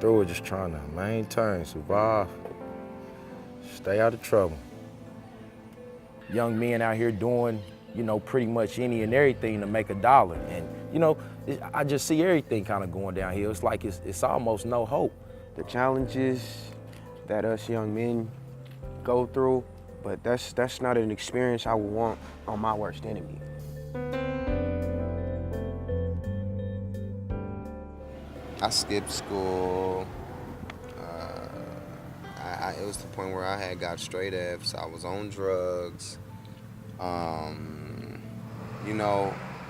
through it just trying to maintain, survive, stay out of trouble. Young men out here doing, pretty much any and everything to make a dollar. And, I just see everything kind of going downhill. It's like it's almost no hope. The challenges that us young men go through, but that's not an experience I would want on my worst enemy. I skipped school. It was the point where I had got straight F's. I was on drugs.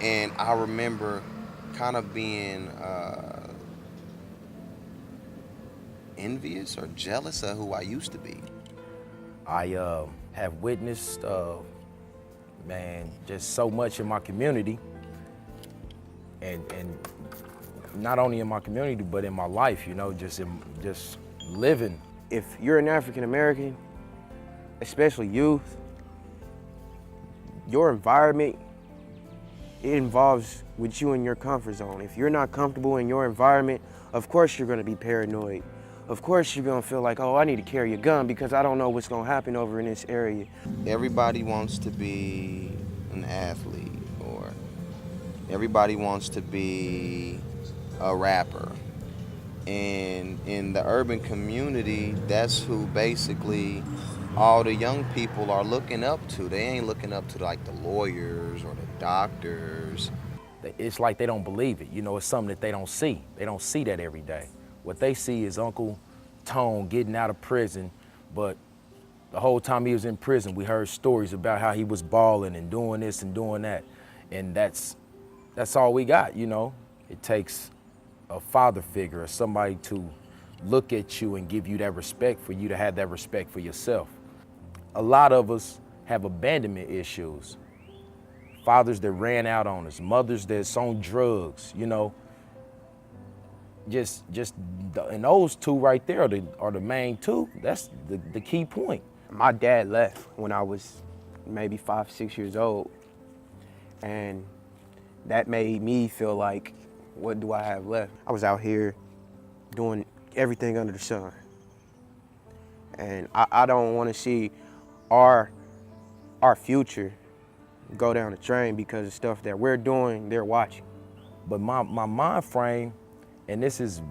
And I remember kind of being envious or jealous of who I used to be. I have witnessed, just so much in my community, and not only in my community, but in my life, just living. If you're an African American, especially youth, your environment, it involves with you in your comfort zone. If you're not comfortable in your environment, of course you're gonna be paranoid. Of course you're gonna feel like, oh, I need to carry a gun because I don't know what's gonna happen over in this area. Everybody wants to be an athlete, or everybody wants to be a rapper. And in the urban community, that's who basically all the young people are looking up to. They ain't looking up to like the lawyers or the doctors. It's like they don't believe it. It's something that they don't see. They don't see that every day. What they see is Uncle Tone getting out of prison, but the whole time he was in prison, we heard stories about how he was balling and doing this and doing that. And that's all we got, It takes a father figure or somebody to look at you and give you that respect for you to have that respect for yourself. A lot of us have abandonment issues. Fathers that ran out on us, mothers that's on drugs, and those two right there are the main two. That's the key point. My dad left when I was maybe 5, 6 years old. And that made me feel like, what do I have left? I was out here doing everything under the sun. And I don't want to see our future go down the drain because of stuff that we're doing, they're watching. But my mind frame, and this is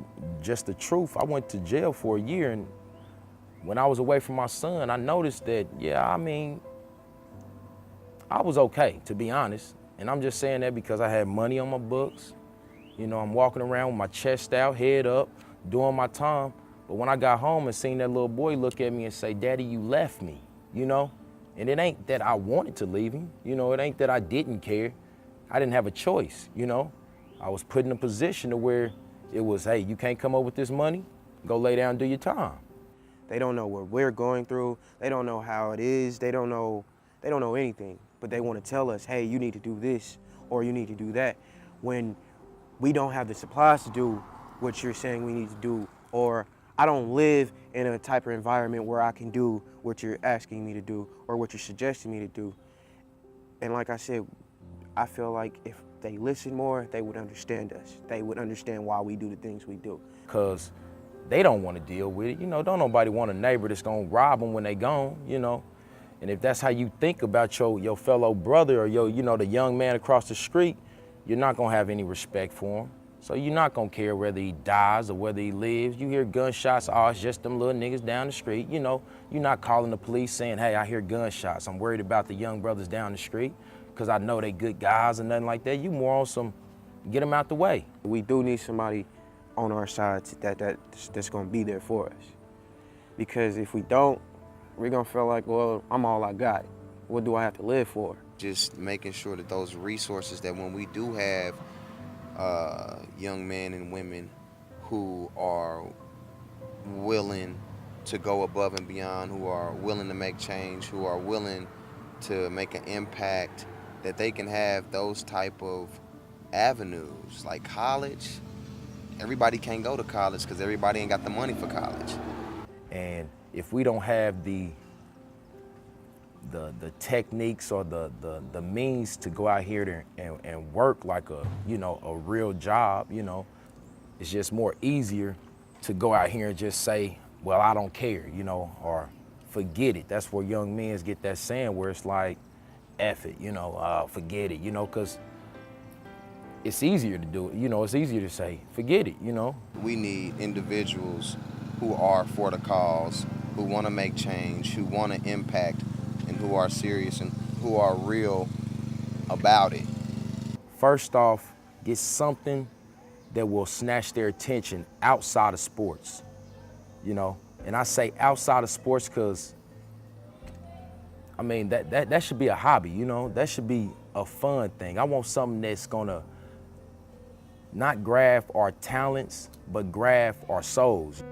just the truth, I went to jail for a year, and when I was away from my son, I noticed that, I was okay, to be honest. And I'm just saying that because I had money on my books. I'm walking around with my chest out, head up, doing my time. But when I got home and seen that little boy look at me and say, "Daddy, you left me," And it ain't that I wanted to leave him, it ain't that I didn't care. I didn't have a choice, I was put in a position to where it was, hey, you can't come up with this money, go lay down and do your time. They don't know what we're going through. They don't know how it is. They don't know anything, but they want to tell us, hey, you need to do this or you need to do that, when we don't have the supplies to do what you're saying we need to do, or I don't live in a type of environment where I can do what you're asking me to do or what you're suggesting me to do. And like I said, I feel like if they listen more, they would understand us. They would understand why we do the things we do. Because they don't want to deal with it. Don't nobody want a neighbor that's going to rob them when they gone, And if that's how you think about your fellow brother or the young man across the street, you're not going to have any respect for him. So you're not gonna care whether he dies or whether he lives. You hear gunshots, oh, it's just them little niggas down the street. You're not calling the police saying, hey, I hear gunshots. I'm worried about the young brothers down the street because I know they good guys and nothing like that. You more on some, get them out the way. We do need somebody on our side that's gonna be there for us. Because if we don't, we're gonna feel like, well, I'm all I got. What do I have to live for? Just making sure that those resources, that when we do have young men and women who are willing to go above and beyond, who are willing to make change, who are willing to make an impact, that they can have those type of avenues. Like college, everybody can't go to college because everybody ain't got the money for college. And if we don't have the techniques or the means to go out here and work like a real job, it's just more easier to go out here and just say, well, I don't care, you know, or forget it. That's where young men get that saying where it's like, F it, you know, forget it, you know, because it's easier to do it. You know, it's easier to say, forget it, you know. We need individuals who are for the cause, who want to make change, who want to impact, and who are serious and who are real about it. First off, get something that will snatch their attention outside of sports, you know. And I say outside of sports because, I mean, that should be a hobby, you know. That should be a fun thing. I want something that's gonna not grab our talents, but grab our souls.